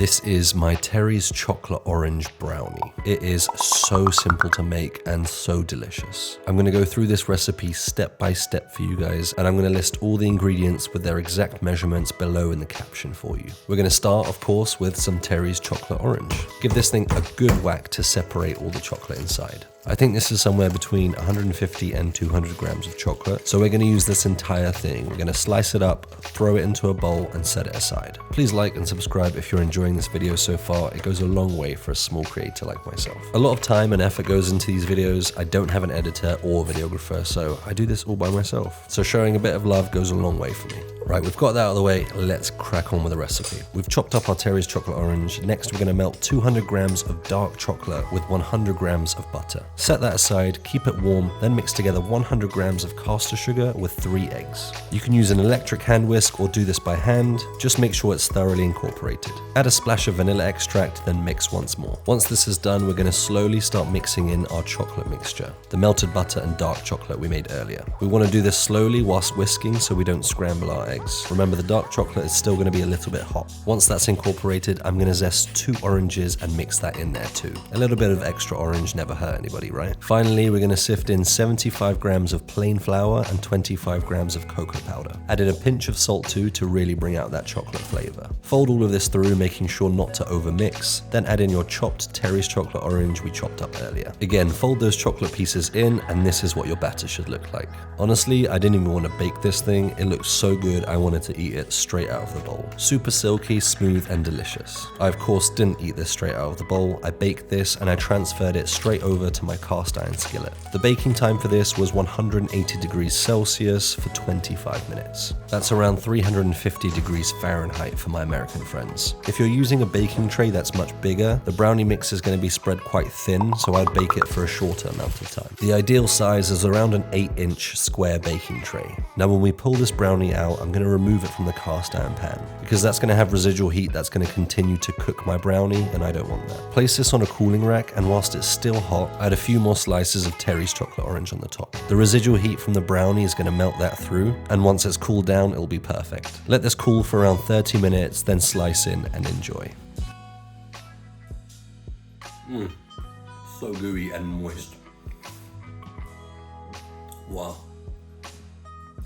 This is my Terry's chocolate orange brownie. It is so simple to make and so delicious. I'm gonna go through this recipe step by step for you guys, and I'm gonna list all the ingredients with their exact measurements below in the caption for you. We're gonna start, of course, with some Terry's chocolate orange. Give this thing a good whack to separate all the chocolate inside. I think this is somewhere between 150 and 200 grams of chocolate, so we're going to use this entire thing. We're going to slice it up, throw it into a bowl, and set it aside. Please like and subscribe if you're enjoying this video so far. It goes a long way for a small creator like myself. A lot of time and effort goes into these videos. I don't have an editor or videographer, so I do this all by myself. So showing a bit of love goes a long way for me. Right, we've got that out of the way, let's crack on with the recipe. We've chopped up our Terry's chocolate orange. Next, we're gonna melt 200 grams of dark chocolate with 100 grams of butter. Set that aside, keep it warm, then mix together 100 grams of caster sugar with 3 eggs. You can use an electric hand whisk or do this by hand, just make sure it's thoroughly incorporated. Add a splash of vanilla extract, then mix once more. Once this is done, we're gonna slowly start mixing in our chocolate mixture, the melted butter and dark chocolate we made earlier. We wanna do this slowly whilst whisking so we don't scramble our eggs. Remember, the dark chocolate is still going to be a little bit hot. Once that's incorporated, I'm going to zest 2 oranges and mix that in there too. A little bit of extra orange never hurt anybody, right? Finally, we're going to sift in 75 grams of plain flour and 25 grams of cocoa powder. Add in a pinch of salt too to really bring out that chocolate flavor. Fold all of this through, making sure not to overmix. Then add in your chopped Terry's chocolate orange we chopped up earlier. Again, fold those chocolate pieces in, and this is what your batter should look like. Honestly, I didn't even want to bake this thing. It looks so good. I wanted to eat it straight out of the bowl. Super silky, smooth, and delicious. I of course didn't eat this straight out of the bowl. I baked this and I transferred it straight over to my cast iron skillet. The baking time for this was 180 degrees Celsius for 25 minutes. That's around 350 degrees Fahrenheit for my American friends. If you're using a baking tray that's much bigger, the brownie mix is going to be spread quite thin, so I'd bake it for a shorter amount of time. The ideal size is around an 8-inch square baking tray. Now when we pull this brownie out, I'm going to remove it from the cast iron pan because that's going to have residual heat that's going to continue to cook my brownie, and I don't want that. Place this on a cooling rack, and whilst it's still hot, add a few more slices of Terry's chocolate orange on the top. The residual heat from the brownie is going to melt that through, and once it's cooled down, it'll be perfect. Let this cool for around 30 minutes, then slice in and enjoy. So gooey and moist. Wow.